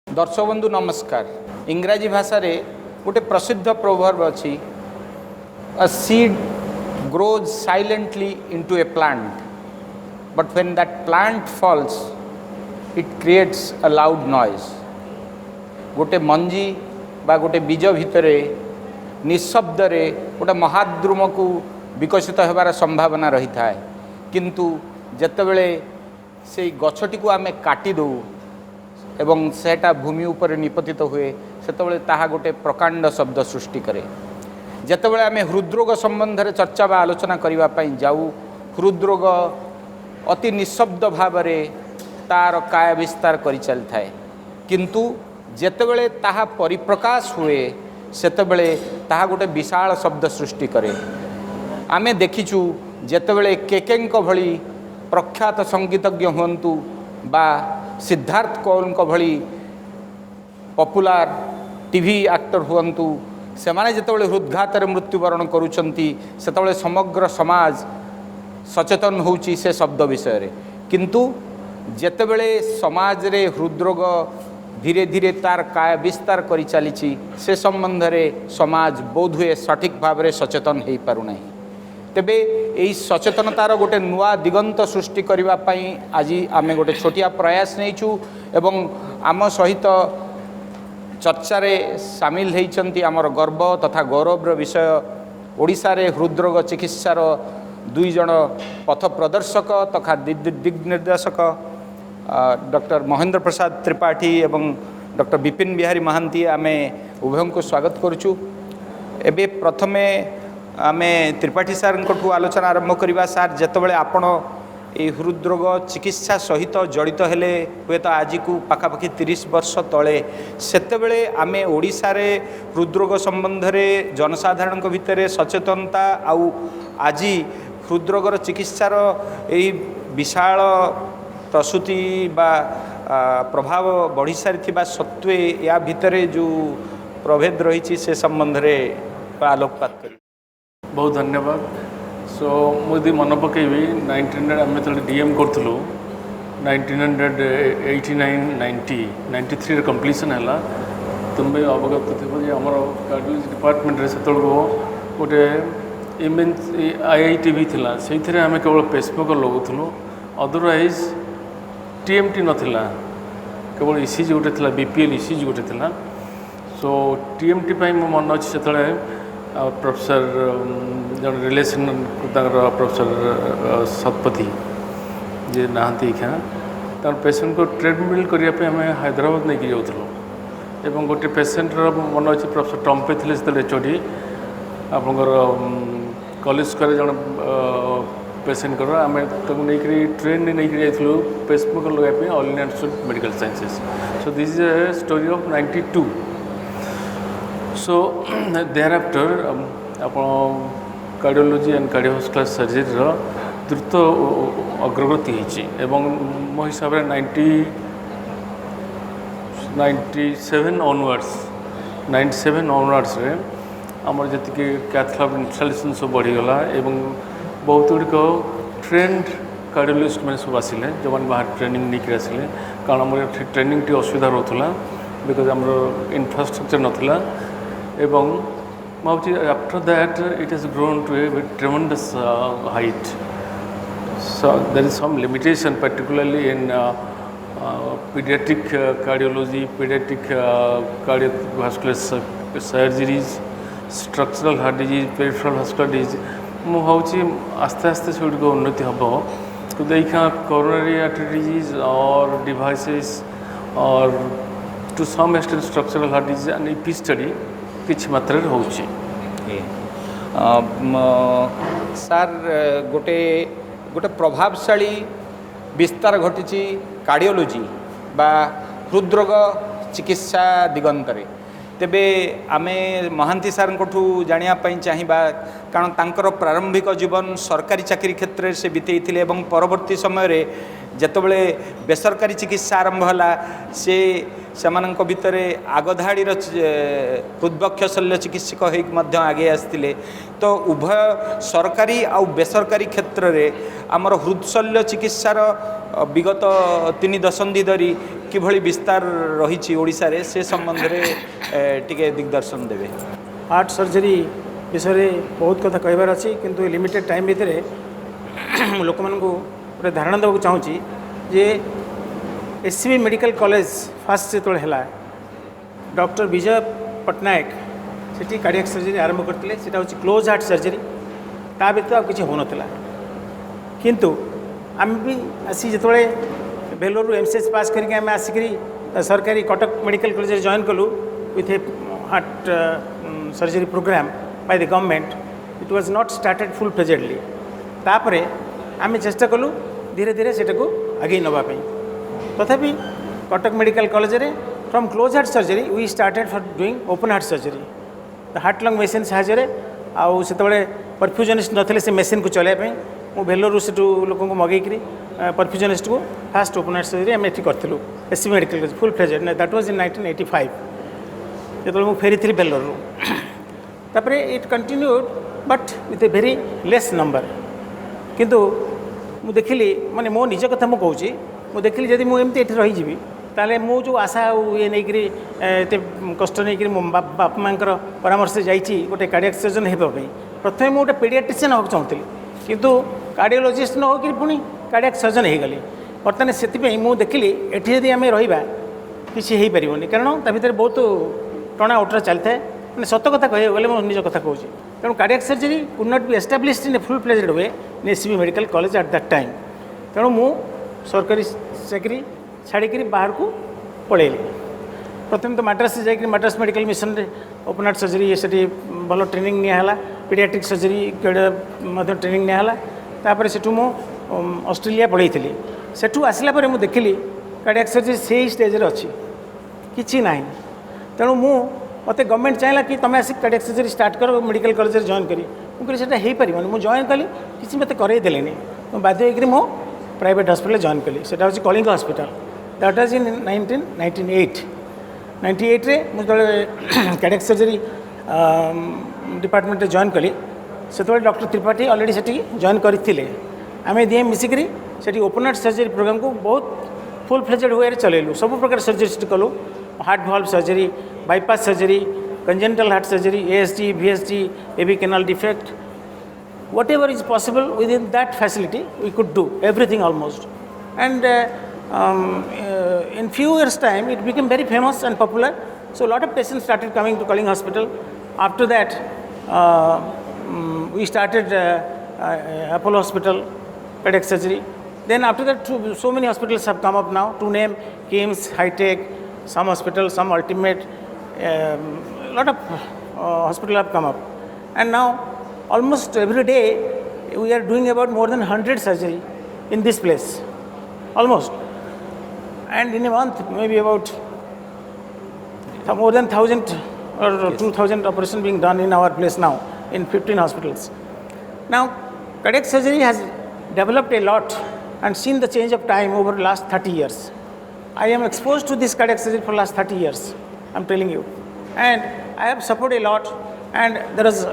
दर्शक बंधु नमस्कार। इंग्राजी भाषा रे गोटे प्रसिद्ध प्रोवर्ब अच्छी, a seed grows silently into a plant but when that plant falls it creates a loud noise. गोटे मंजी बा गोटे बीज भितर निशब्द रे गोटे महाद्रुम को विकसित होबार संभावना रही था, किंतु जेतेबेले से गछटी को आमे काटी दो एवं सेटा भूमि उपर निपतित हुए सेतबेले ताहा गोटे प्रकांड शब्द सृष्टि करे। जेतेबेले आमे हृदरोग संबंध में चर्चा बा आलोचना करबा पई जाऊ, हृदरोग अति निशब्द भाव तार काय विस्तार करि चल थाए, किंतु जेतेबेले ताहा परिप्रकाश हुए सेतेबेले ताहा गोटे विशाल शब्द सृष्टि करे। आमे देखिचु जेतेबेले केकेंक भली प्रख्यात संगीतज्ञ हुंतु बा सिद्धार्थ कौल भली पॉपुलर टीवी एक्टर हुंतु, से माने जेतेबेले हृदघात मृत्युवरण करुचंती सेतेबेले समग्र समाज सचेतन होउची से शब्द विषय रे, किंतु जेतेबेले समाज रे हृदरोग धीरे धीरे तार काय विस्तार करि चलीची से संबंध रे समाज बोधहुए सठिक भाव में सचेतन हो पारु नहीं। तेबे यही सचेतनतार गोटे नुआ दिगंत सृष्टि करबा पई आज आमे गोटे छोटिया प्रयास नहींचु एवं आम सहित चर्चा रे सामिल होइचंती आमर गर्व तथा गौरवर विषय ओडिशा रे हृदरोग चिकित्सार दुई जन पथ प्रदर्शक तथा दिग निर्देशक डॉक्टर महेंद्र प्रसाद त्रिपाठी एवं डॉक्टर विपिन बिहारी महांती आमे उभयों को स्वागत करुचु। एबे प्रथमे आमे त्रिपाठी सार को आलोचना आरंभ करवा। सार जेतेबेले आपण ए हृदरोग चिकित्सा सहित जड़ित हेले हुए तो आज को पाखापाखि 30 वर्ष तले सेतेबेले आमे ओडिशा रे हृदरोग संबंध में जनसाधारण भितर सचेतनता आउ आज हृदरोगर चिकित्सार यही विशाल प्रसूति बा प्रभाव बढ़ी सारी सत्वे या भितर जो प्रभेद रही से संबंध में आलोकपात कर। बहुत धन्यवाद। सो मुझे मन पकईबी 1900 आम जो डीएम करूँ 1989-90-93 कम्प्लीसन है तुम्हें अवगत थी आम कार्डियोलॉजी डिपार्टमेंट से गोटे IIT भी थिला से आम केवल पेसमेकर लगुलु, अदरवाइज TMT नथिला, केवल ECG गोटे थिला, BPL ECG गोटे थिला। सो TMT पाई मो मन अच्छे से प्रोफेसर जन रिलेशन प्रोफेसर सतपथी जे नहांती क्या तर पेसेंट को ट्रीटमेंट करने आम हैदराबाद नहीं जाऊँ एवं गोटे पेसेंटर मन अच्छे प्रोफेसर टम्पे थे से चढ़ी आपंकर कॉलेज कर जन पेसेंट कर आम नहीं ट्रेन नहीं जाइलु पेसमेकर लगाई All India Institute Medical Sciences. So this is a story of 92। So there after आप कार्डियोलॉजी एंड कार्डियोवास्कुलर सर्जरी द्रुत अग्रगति होती मो हिसाब से 97 ऑनवर्ड्स रे आमर जी कैथ लैब इंस्टॉलेशन सब बढ़ीगला एवं बहुत गुड़िक ट्रेंड कार्डियोलॉजिस्ट मैंने सब आसिले जो मैंने बाहर ट्रेनिंग नहीं आसिले, कारण आम ट्रेनिंग टी असुविधा रोला बिकज आम इंफ्रास्ट्रक्चर नाला एवं मुझे after that it has grown to a tremendous height. So there is some limitation particularly in paediatric cardiology, paediatric cardiovascular surgeries, structural heart disease, peripheral vascular disease मुझे आस्ते आस्ते से गुड़ उन्नति हम तो देखा कोरोनरी आर्टरी डिजीज और डिवाइसेस और to some extent structural heart disease and EP study किसी मात्रा हो। सार गोटे गोटे प्रभावशाली विस्तार घटी कार्डियोलॉजी बा हृदरोग चिकित्सा दिगंतरे। तेबे आमे महांती सार को जानापी चाहिए, कारण तांकर प्रारंभिक जीवन सरकारी चाकरी क्षेत्र से बीतई थे एवं परवर्ती समय जेतबले बेसरकारी चिकित्सा आरंभ होला से सेमानंक भितर आगधाड़ी हृदबक्ष शल्य चिकित्सक होगी आगे आसते। तो उभय सरकारी आउ बेसरकारी क्षेत्र में आमर हृदशल्य चिकित्सार विगत 3 दशंधि धरी किभली विस्तार रही ओडिशा रे से संबंध में टिके दिग्दर्शन देवे। हार्ट सर्जरी विषय में बहुत कथा कहबार अच्छी किंतु लिमिटेड टाइम भितर लोक मानू गोटे धारणा देवाक चाहूँगी जे एससीबी मेडिकल कॉलेज फास्ट जो है डॉक्टर विजय पट्टनायक से कार्डियक सर्जरी आरंभ करते हूँ क्लोज हार्ट सर्जरी ता व्यतीत आ किसी होना किंतु आम भी आसी जो बेलोर एमसीएच पास करके आम आसिक सरकारी कटक मेडिकल कॉलेज जॉइन कलु with a heart surgery programme by the government it was not started full fledgedly तापरे आम चेष्टा कलु धीरे धीरे सेटा को आगे नवाई तथापि कटक मेडिकल कॉलेज रे from close heart surgery we started for doing open heart surgery heart lung machine साहाଯ୍ୟରେ आउ सेतबेले परफ्यूजनिस्ट नथिले से मेसीन को चलाइबे मु भेलोरु सेटू लोक को मगेकरी परफ्यूजनिस्ट को फास्ट ओपन हार्ट सर्जरी आम एठी करथिलु SC medical college full fledged that was in 1985 जेतबेले मु फेरीथि भेलोरु तापरे it continued but with a very less number किंतु मु देखिली माने मो निज कथा मु कहूची मु देखिली जदि मु एमती एठी रही जीवी ताले मु जो आशा ये नहीं एत कष्ट नहीं मो बाप माँ परामर्श जाइए गोटे कार्डियक सर्जन होगापी प्रथम मुझे पेडियाट्रिशियन होगा चाहूँगी किंतु कार्डियोलोजिस्ट न होकर पुणी कार्डियक सर्जन हो गली बर्तमान से मुझे देखिली एटी जदि आम रहा किसी हो पारन कारण ता भर बहुत टणा उटरा चलता है मैंने सत कथा कह गले निज कथा कहूँ तेणु cardiac surgery could not be established in a full fledged way in SCB medical college at that time तेणु मु सरकारी चाकरी छाड़ी बाहर को पलैली प्रथम तो मद्रास जाकि मद्रास मेडिकल मिशन रे ओपन हार्ट सर्जरी से भल ट्रेनिंग निहला पीडियाट्रिक सर्जरी ट्रेनिंग निहला तापर सेठू मु ऑस्ट्रेलिया पढ़ी थी सेठू आसला पर मुझे देखिली कार्डियक सर्जरी से स्टेज रे अच्छी किसी ना तेणु मु मत गवर्नमेंट चाहिए कि तुम आसिक कार्डियक सर्जरी स्टार्ट कर मेडिकल कॉलेज जॉइन करी मुझे हो पार मुझे जॉइन कली किसी मत करदेले मुझे बाध्य होकर मो प्राइवेट हॉस्पिटल जॉइन कली से Kalinga hospital that was in 1998 रे मुझे कार्डियक सर्जरी डिपार्टमेंट जॉइन कली से डॉक्टर त्रिपाठी ऑलरेडी से जॉइन करते आम दिए मिसिकी से ओपन हार्ट सर्जरी प्रोग्राम को बहुत फुल फ्लेजेड वे चलैलु सब प्रकार सर्जरी कलु heart valve surgery bypass surgery congenital heart surgery ASD VSD AV canal defect whatever is possible within that facility we could do everything almost and in few years time it became very famous and popular so a lot of patients started coming to Kaling Hospital after that we started Apollo Hospital cardiac surgery then after that so many hospitals have come up now to name KIMS High-Tech some hospitals some Ultimate a lot of hospitals have come up and now almost every day we are doing about more than 100 surgery in this place almost and in a month maybe about more than 1000 or 2000 operations being done in our place now in 15 hospitals. Now cardiac surgery has developed a lot and seen the change of time over the last 30 years. I am exposed to this cardiac surgery for last 30 years I'm telling you and I have suffered a lot and there is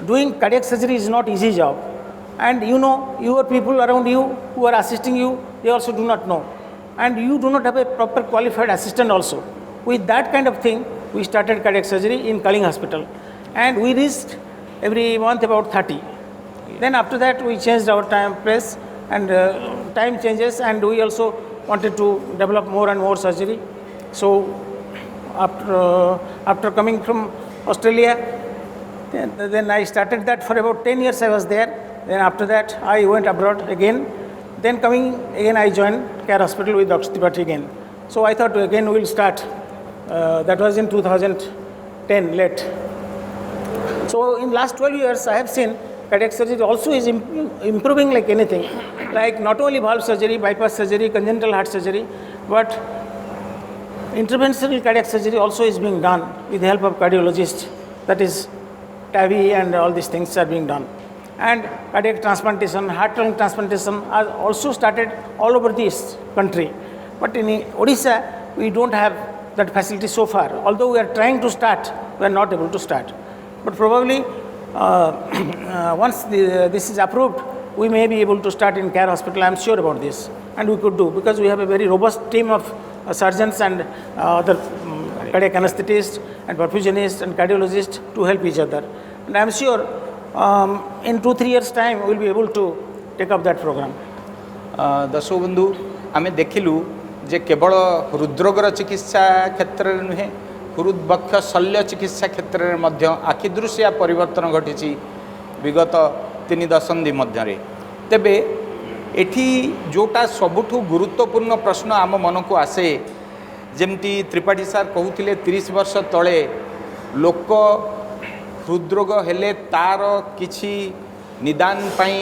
doing cardiac surgery is not easy job and you know your people around you who are assisting you they also do not know and you do not have a proper qualified assistant also with that kind of thing we started cardiac surgery in Kaling Hospital and we reached every month about 30 then after that we changed our time place and time changes and we also wanted to develop more and more surgery so after coming from Australia then I started that for about 10 years I was there then after that I went abroad again then coming again I joined Care Hospital with Dr. Tripathi again so I thought again we will start that was in 2010 late so in last 12 years I have seen cardiac surgery also is improving like anything like not only valve surgery bypass surgery congenital heart surgery but interventional cardiac surgery also is being done with the help of cardiologists that is TAVI and all these things are being done and cardiac transplantation heart lung transplantation are also started all over this country but in Odisha we don't have that facility so far although we are trying to start we are not able to start but probably once this is approved we may be able to start in Care Hospital I am sure about this and we could do, because we have a very robust team of surgeons and other cardiac anesthetists and perfusionists and cardiologists to help each other. And I am sure in 2-3 years time we will be able to take up that program. दर्शक बंधु आम देखिलु जे केवल हृदरोगर चिकित्सा क्षेत्र में नुहे हृदबक्ष शल्य चिकित्सा क्षेत्र में मध्य आखिदृश्य परिवर्तन घटी विगत 3 दशंधि मध्य तेबे एठी जोटा सबुठु गुरुत्वपूर्ण प्रश्न आम मन को आसे जमती त्रिपाठी सार कहते 30 वर्ष तले लोक हृदरोग हेले तार किछि निदान पाई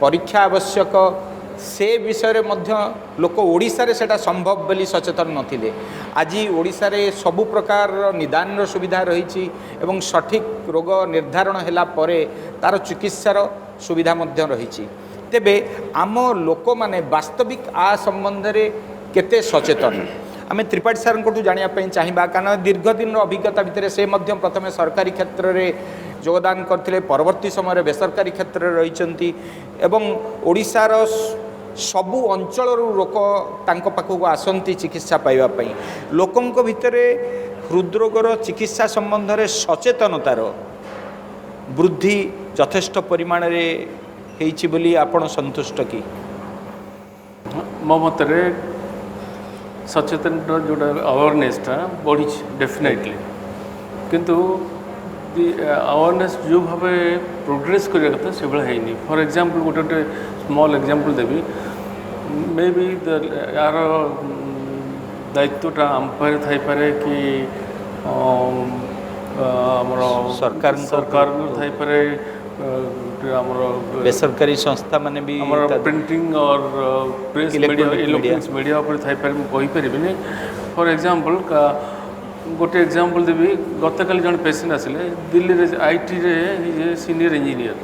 परीक्षा आवश्यक से विषय रे मध्य लोक ओडिशा रे सेटा संभव बोली सचेतन नथिले। आज ओडिशा रे सबु प्रकार निदान सुविधा रही एवं सठिक रोग निर्धारण हैला परे तार चिकित्सार सुविधा मध्य रही। तेबे आम लोक माने वास्तविक आ संबंध रे केते सचेतन आम त्रिपाठी सार को जानिया चाहिए कारण दीर्घ दिन अभिज्ञता भितर से मध्य प्रथम सरकारी क्षेत्र में योगदान करते परवर्ती समय बेसरकारी क्षेत्र में रही एवं ओडिशार सबु अंचल लोक पाखक आसती चिकित्सा पाइबापी लोकों भितर हृदरोगर चिकित्सा संबंध में सचेतनतार वृद्धि यथेष्ट परिमाण बोली आपण संतुष्ट कि मो मतरे सचेतन जोटा अवेयरनेसटा बढ़ी डेफिनेटली किंतु अवेयरनेस जो भाव प्रोग्रेस करिया कथा से भाई है। फॉर एग्जांपल गोटे small example Devi may be यार दायित्वटा आम पाखे थाई पारे कि आमर सरकार थाई पारे बेसरकारी संस्था माने भी प्रिंटिंग और प्रेस इलेक्ट्रॉनिक्स मीडिया पर थाई पारे कहि परिबिनी। फॉर एग्जांपल गोटे एग्जांपल देवी गतकाल जन पेशेंट आसिले दिल्ली रे आईटी रे senior engineer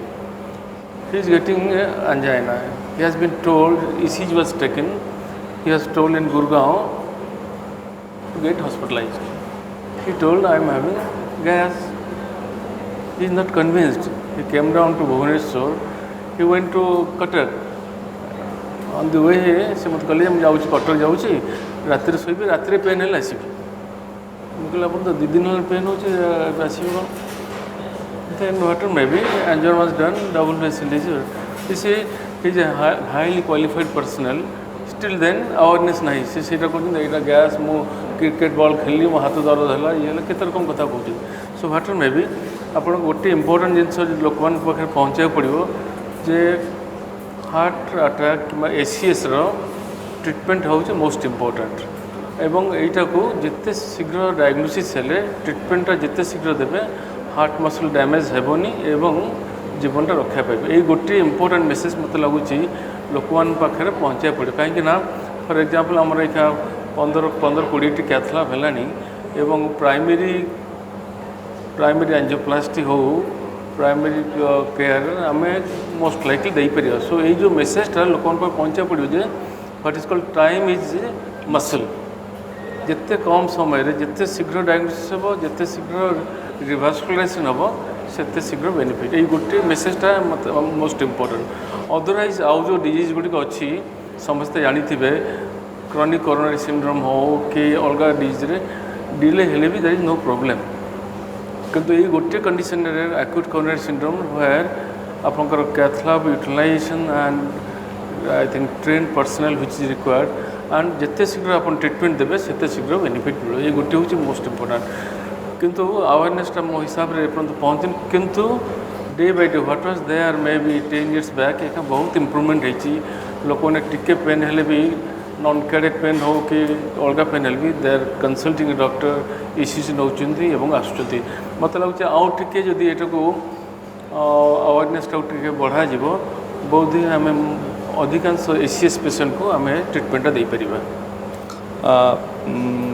he is getting angina he has been told ECG was taken he was told in Gurgaon to get hospitalized he told I am having gas he is not convinced he came down to Bhubaneswar he went to Cuttack on the way से मत कहले हम जाउछी कटक जाउछी राति रे सोइबे राति रे pen हेला आसीबे मुझे आप तो 2 दिन पेन हो then what maybe angiogram was done double vasculature this is a highly qualified personnel still then awareness नहीं से सेटा को एटा गैस मु क्रिकेट बॉल खेलली मो हाथ दर्द हला ये केते रकम कथा कहूँ सो व्हाट maybe आपण गोटे इंपोर्टेंट जिनस लोक मान पाखे पहुँचाया पड़ो जे हार्ट अटैक कि ACS रो ट्रीटमेंट होचे मोस्ट इंपोर्टेंट एवं एटा को जिते शीघ्र डायग्नोसिस हेले ट्रीटमेंटा जिते शीघ्र देबे हार्ट मसल डैमेज हेबोनी एवं जीवनटा रक्षा पाइबे ये गोटे इंपोर्टेंट मेसेज मत लगुच लोक मान पाखे पहुँचा पड़े कहीं फॉर एग्जांपल आमर ये 15-20 कैथलैब है एवं प्राइमरी एंजियोप्लास्टी हो प्राइमरी केयर आम मोस्ट लाइकली दे पार सो ये जो मेसेजटा लोक पहुँचा पड़ो जे what is called time is muscle जिते कम समय जिते शीघ्र डायग्नोसिस हम जिते शीघ्र रिभास्कुलाइजेशन हम से शीघ्र बेनिफिट ये गोटे मेसेजटा मत मोस्ट इम्पोर्टेंट अदरवाइज आउ जो डिजीज गुड़िक अच्छी समस्ते जानी क्रॉनिक कोरोनरी सिंड्रोम हो कि अलग डिजीज डिले हेले भी देयर इज नो प्रॉब्लम किंतु ये गोटे condition acute coronary syndrome where आपंकर cath lab utilisation and I think train personnel which is required and जिते शीघ्र आप ट्रिटमेंट देवे से शीघ्र बेनिफिट मिले ये गोटे हूँ मोस्ट इम्पोर्टेंट किंतु अवेयरनेसटा मो हिसाब से पहुँचन किंतु day by day what was there may be 10 years back एक बहुत इम्प्रूवमेंट होती लोक मैंने टिके पेन हेले भी नॉन कार्डियक पेन हो कि अलग पेन हेले भी देयर कंसल्टिंग डॉक्टर ECG नौचंती एवं आसुचंती मत लगुच आउ टिके जदि एटा को अवेयरनेसटा टिके बढ़ा जीवो बहुत ही आम अधिकांश ACS पेशेंट को आम ट्रिटमेंटा दे परिबा।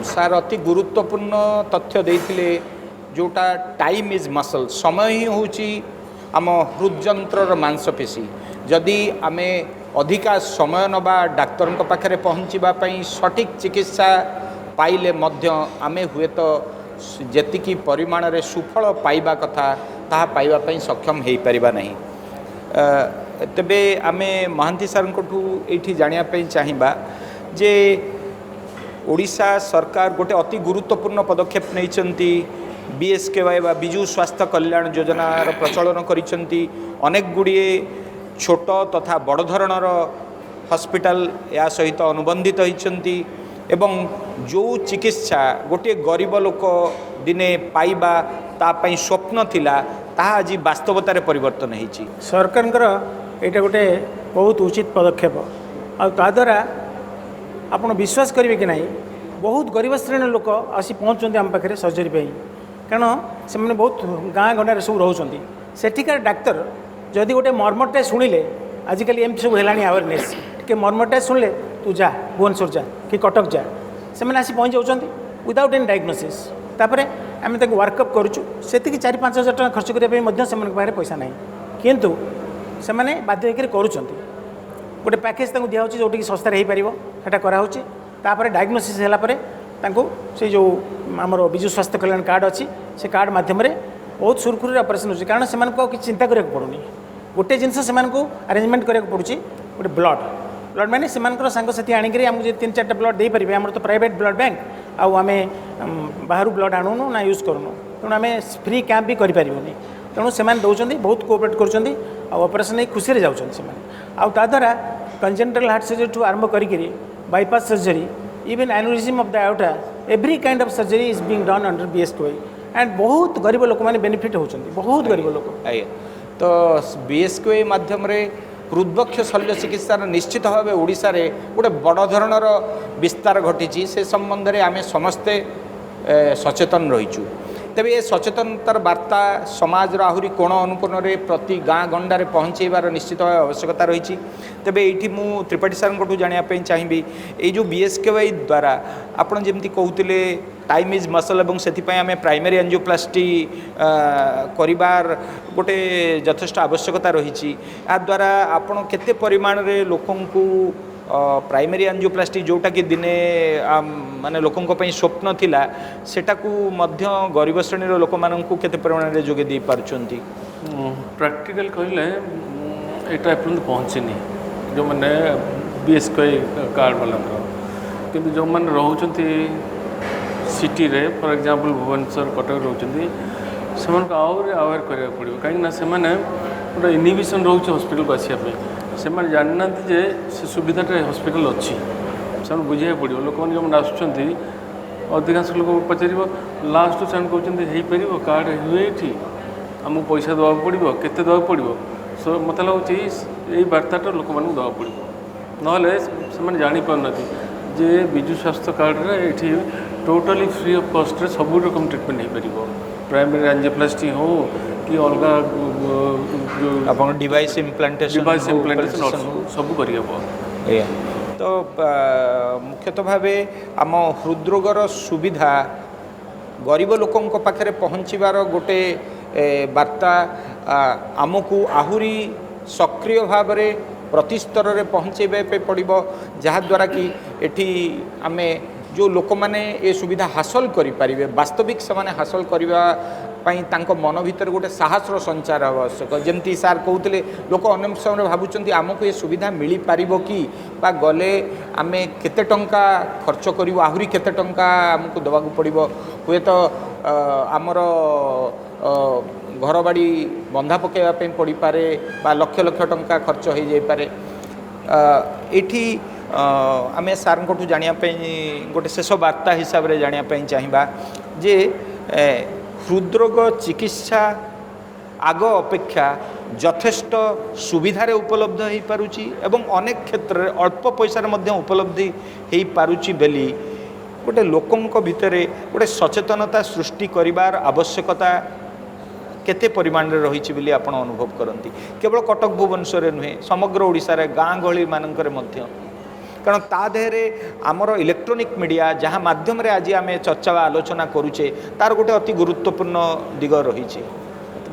सार अति गुरुत्वपूर्ण तथ्य देइथिले जोटा टाइम इज मसल समय ही होची आम हृदयंत्र मांसपेशी जदि आम अधिका समय नबा डाक्तर पाखे पहुँचवा सठिक चिकित्सा पाइले मध्य आमे हुए तो जेतिकी परिमाण रे सुफल पाइबा कथा ताहा पाइबा पई सक्षम हेई परिबा नहीं। तेबे आमे महांती सर ये जानापी चाहिए जे ओडिशा सरकार गोटे अति गुरुत्वपूर्ण पदक्षेप नहीं बीएसकेवाई बा बिजु स्वास्थ्य कल्याण योजनार प्रचलन करिसेंती अनेक गुड़िए छोट तथा बड़ धरणर हॉस्पिटल या सहित अनुबंधित होती एवं जो चिकित्सा गोटे गरीब लोक दिने पाइबा तापाई स्वप्न थिला ताहा आज वास्तवतार परिवर्तन होती। सरकार यहाँ गोटे बहुत उचित पदक्षेप द्वारा आप विश्वास करेंगे कि नहीं बहुत गरीब श्रेणी लोक आसी पहुँचते आम पाखे सर्जरी कारण से मैंने बहुत गाँ गंडार सब रोच सेठिकार डाक्तर जदि गोटे मर्मटे शुणिले आजिकल एम सब है अवेयरनेस के मर्मटे शुणिले तू जा भुवनेश्वर जा कि कटक जा से मैंने आसी पहुँच जाऊँच विदाउट एनी डायग्नोसिस तापर आम वर्कअप करुचु से 4-5 हज़ार टका खर्च करने पैसा ना किंतु से मैंने बाध्य होकर गोटे पैकेज दिया जो सस्तार हो पार कराऊँच डायग्नोसिस है से जो आमर विजु स्वास्थ्य कल्याण कार्ड अच्छी से कार्ड मध्यम बहुत सुरखुरी ऑपरेशन हो कारण से कि चिंता करा पड़ूनी गोटे जिनस से अरेंजमेंट करा पड़ुची गोटे ब्लड मैंने से सांगसाथी आणिक आमको 3-4 ब्लड दे पारे आम तो प्राइवेट ब्लड बैंक आम बाहर ब्लड आणुनु ना यूज करूँ तेणु आम फ्री कैंप भी करें तेणु से दौरान बहुत कोऑपरेट करपरेसन नहीं खुशी जाऊँ द्वारा कंजेनिटल हार्ट सर्जरी ठूँ आरंभ करी bypass surgery even aneurysm of the aorta every kind of surgery is being done under BSKY and बहुत गरीब लोक मैंने बेनिफिट होती बहुत गरीब लोक तो बीएसकेवाई माध्यम हृदबक्ष शल्य चिकित्सार निश्चित भाव ओडिशा रे गोटे बड़ धरणर विस्तार घटी से संबंध में आम समस्ते सचेतन रहीचु तेबे ये सचेतनतार वार्ता समाज आहरी कोण अनुकोण प्रति गाँ गंडारे पहुँचेबार निश्चित भाव आवश्यकता रही तेबे ये मु त्रिपाठी सार जानापी चाहिए ये जो बीएसकेवाई द्वारा आपड़ जमी कहते टाइम इज मसल और से आम प्राइमरी एंजियोप्लास्टी करिबार गोटे यथेष्ट आवश्यकता रही या द्वारा आपड़ केते परिमाण रे लोकंकु प्राइमरी एंजियोप्लास्टी जोटा कि दिने माने लोकों पर स्वप्न थिला सेटा को मध्य गरीब श्रेणी लोक मानू केते परिमाण रे जोगे दे पारछंती प्रैक्टिकल कहले एटा एपर्यंत पहुँचनी जो मैंने बीएसकेवाई कार्ड वाला कि जो मैंने रोचंती सिटी रे फॉर एग्जांपल भुवनेश्वर कटक रोचंती से अवेयर करा पड़ो कहीं से गोटे इनहिबिशन रोचे हॉस्पिटल को आसापी से जानना जे से सुविधाटा हॉस्पिटल अच्छी से बुझे पड़ो लोक मैंने जो आसुँच अधिकांश लोक पचार लास्ट से कहते हो पार कार्ड हुए ये आमको पैसा देवा पड़ो केते देवा पड़ो सो मत लगुच यही बार्ताटा लोक मानक देवा पड़ो ना से जापार जे विजु स्वास्थ्य कार्ड ये टोटली फ्री ऑफ कॉस्ट रे सब रकम ट्रिटमेंट हो पार प्राइमरी एंजियोप्लास्टी हो कि अलग अपन डिवाइस इम्प्लांटेशन सब कर तो मुख्यतः भाव आम हृदरोगर सुविधा गरीब लोकों पाखे पहुँचबार गोटे वार्ता आमको आहुरी सक्रिय भाव में प्रति स्तर में पहुँचे पड़ो जहाद्वारा कि एठी आमे जो लोक मैंने ये सुविधा हासिल करें वास्तविक से हासिल करने मन भर गोटे साहसर संचार आवश्यक जमती सार कहते लोक अनेक समय भावुं आमको ये सुविधा मिल पार कि गले आम केते टंका खर्च करूँ आहरी केते टंका आमको देवाक पड़ो हे तो आमर घर बाड़ी बंधा पकड़ापी पड़ पारे लक्ष लक्ष टंका खर्च हो जाए ये आम सार को जानापी गोटे शेष वार्ता हिसाब से जानापी चाहिए जे हृदरोग चिकित्सा आग अपेक्षा यथेष्ट सुविधार उपलब्ध हो पारुची एवं अनेक क्षेत्र में अल्प पैसार उपलब्धि हो पारुची बेली गोटे लोकों भितर गोटे सचेतनता सृष्टि करिबार आवश्यकता केते परिमाण रे रही बोली आपण अनुभव करती केवल कटक भुवनेश्वर नुहे समग्र ओडिशा रे गाँ गहली मानकरे मध्य कारण ता देहरे आमर इलेक्ट्रोनिक मीडिया जहाँ माध्यम रे आज आम चर्चा आलोचना करुचे तार गोटे अति गुरुत्वपूर्ण दिग रही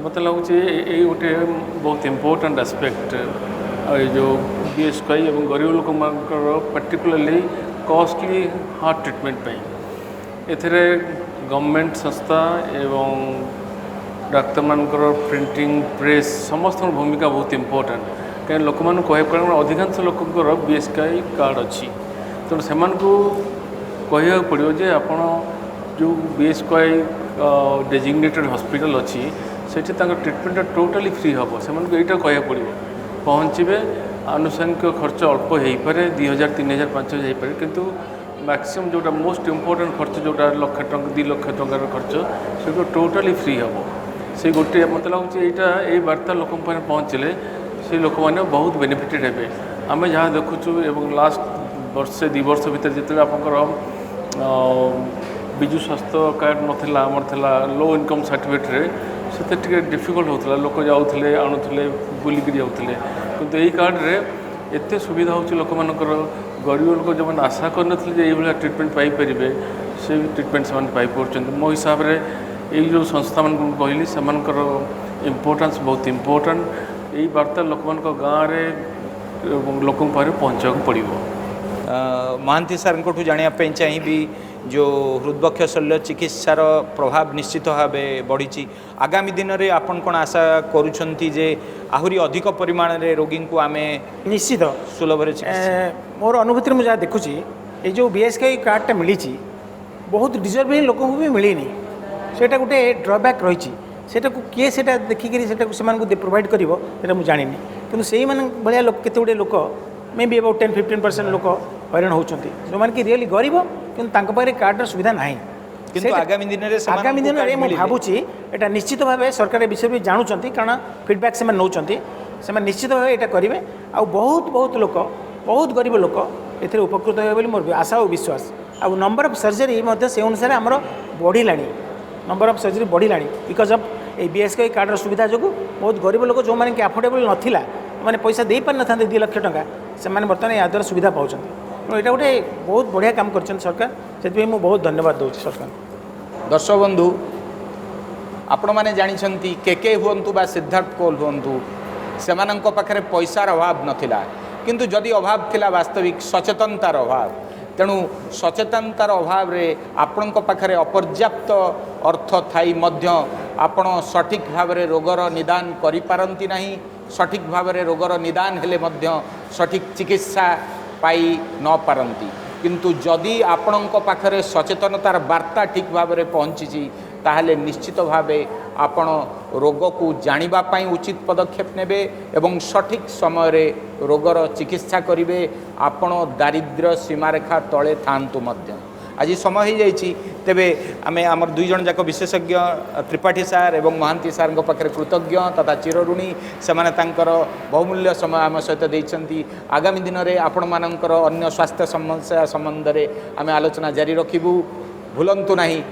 मत लगुच ये गोटे बहुत इम्पोर्टेंट एस्पेक्ट जो बीएसकेवाई और गरीब लोक पर्टिकुलरली कॉस्टली हार्ट ट्रीटमेंट एथिरे गवर्नमेंट संस्था एवं डाक्तर मानकर प्रिंटिंग प्रेस समस्त भूमिका बहुत इम्पोर्टेंट कहीं लोक मैंने कह अधिकांश लोकंर BSK कार्ड अच्छी तेणु से कह पड़ो जे आप जो BSK डेजिग्नेटेड हॉस्पिटल अच्छी से ट्रिटमेंट टोटाली फ्री हम से यहाँ कह पड़ो पहुँचे आनुषंगिक खर्च अल्प हो पारे 2000 3000 5000 हो पारे किंतु मैक्सिमम जोटा मोस्ट इम्पोर्टेंट खर्च जोटा लक्ष टंका 2 लाख टंकार खर्च से टोटाली फ्री हम से गोटे मत लगुच यहाँ ये वार्ता लोक पहुँचले से लोक मैंने बहुत बेनिफिटेड हे आम जहाँ देखुचु एवं लास्ट वर्षे 2 वर्ष भर जिते आपंकर विजु स्वास्थ्य कार्ड नाला आमर लो इनकम सर्टिफिकेट से डिफिकल्ट होता लोक जाऊे आणुले बुलिक जाऊे किंतु यही कार्ड रे एत सुविधा हो लोक मानकर गरीब लोक जो मैंने आशा करन ट्रिटमेंट पाइपर से ट्रिटमेंट से पाइपर मो हिसाब से यही जो संस्था मान कहली से इम्पोर्टान्स बहुत इम्पोर्टाट यही वार्ता लोक मान गाँव में लोक पहुँचा पड़ो। महांती सर को जानापी चाहिए जो हृदबक्ष शल्य चिकित्सार प्रभाव निश्चित भाव बढ़ी आगामी दिन में आपन कौन आशा करुँचे जे आहरी अधिक परिमाण रे रोगी को आम निश्चित सुलभ मोर अनुभूति मुझे देखुची ये जो BSK कार्डटा मिली बहुत डिजर्विंग लोक भी मिलनी सेटा गोटे ड्रबैक रही सेटा को किए से देखिक से प्रोवाइड कर जानी कि से भाया लोक केते गुड़े लोक मे बी अबाउट 10-15% लोक हैरान होती जो मैंने कि रियली गरीब किंतु पाखे कार्डर सुविधा ना किंतु आगामी दिन में भावुची यहाँ निश्चित भाव सरकार विषय भी जानूँ कारण फीडबैक से नौ से निश्चित भाव यहाँ करेंगे आ बहुत लोक बहुत गरीब लोक ए उपकृत हे मोर आशा और विश्वास आ नंबर ऑफ सर्जरी से अनुसार आमर बढ़ला नंबर ऑफ सर्जरी बढ़ला बिकज ऑफ ये BSK कार्डर सुविधा जो बहुत गरीब लोक जो मैंने कि अफोर्डेबल नाला मैंने पैसा दे पार ना 2 लाख टंका से बर्तमान या द्वारा सुविधा पाँच यहाँ गोटे बहुत बढ़िया काम कर सरकार से बहुत धन्यवाद दूँ सरकार। दर्शक बंधु आपण मैंने जानते के हूँ बा सिद्धार्थ कोल हूँ से पाखे पैसार अभाव नाला किंतु जदि अभाव थिला वास्तविक सचेतनतार अभाव तेणु सचेतनतार अभाव रे आपण पाखे अपर्याप्त अर्थ थाई मध्य आपण सठिक भाव में रोगर निदान करि पारंती नहीं सठिक भाव में रोगर निदान हेले मध्य सठिक चिकित्सा पाई न पारंती किंतु जदि आपण पाखे सचेतनतार वार्ता ठीक भाव में पहुँची ताहले निश्चित भाव आपण रोग को जानिबा पाई उचित पदक्षेप नेबे एवं सठिक समय रे रोगर चिकित्सा करिवे आपण दारिद्र्य सीमारेखा तले थांतु मध्य आज समय हो जाइए तेबे आमे आमर 2 जन जाक विशेषज्ञ त्रिपाठी सार एवं महांती सार पाखे कृतज्ञ तथा चिरऋणी से बहुमूल्य समय आम सहित देइछंती आगामी दिन में आपण मानकर अन्य स्वास्थ्य समस्या संबंध में आम आलोचना जारी रखिबू भूलंतु नहीं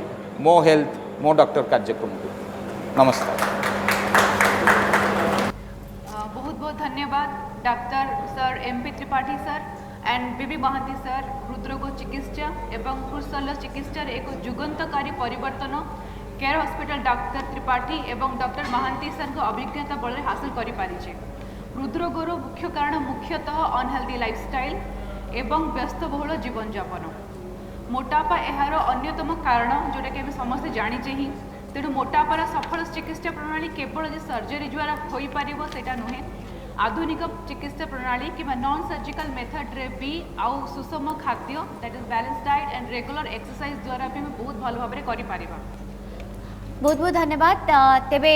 मो हेल्थ मो डॉक्टर कार्यक्रम को नमस्कार। बहुत बहुत धन्यवाद doctor sir MP Tripathi sir and BB Mohanty sir हृदरोग चिकित्सा एवं हृदशल्य चिकित्सा एक जुगंतकारी परिवर्तन केयर हॉस्पिटल डॉक्टर त्रिपाठी एवं डॉक्टर महांती सर को अभिज्ञता बल हासिल कर पारिछे। हृदरोगर मुख्य कारण मुख्यतः अनहेल्दी लाइफस्टाइल एवं व्यस्तबहुल जीवन यापन मोटापा यार अन्यतम कारण जोटा कि समस्ते जानीचे ही तेणु मोटापार सफल चिकित्सा प्रणाली केवल सर्जरी द्वारा हो पार सेटा नुहे आधुनिक चिकित्सा प्रणाली कि नॉन सर्जिकल मेथड रे भी आउ सुषम खाद्य that is balance diet and regular exercise द्वारा भी बहुत भल भाव में कर पारिबा। बहुत बहुत धन्यवाद। तेबे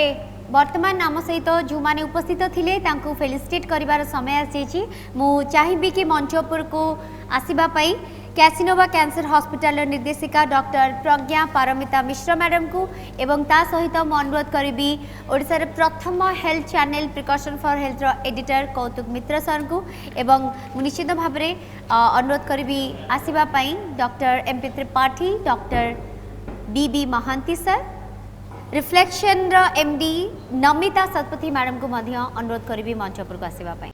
वर्तमान आम सहित जो मैंने उपस्थित थिले तांको फेलिसिटेट करिवार समय आसी मु चाहिबी कि मंचपुर को आसीबा पई कैसिनोवा कैंसर हॉस्पिटल निर्देशिका डॉक्टर प्रज्ञा पारमिता मिश्र मैडम को एवं ता सहित मु अनुरोध करी ओडिशार प्रथम health channel precaution for health editor कौतुक मित्र सर को एवं निश्चित भाव में अनुरोध करी आसीबा पई doctor MP Tripathi doctor BB Mohanty sir reflection MD Namita Satpathy madam को अनुरोध करी मंचपुर को आसीबा पई।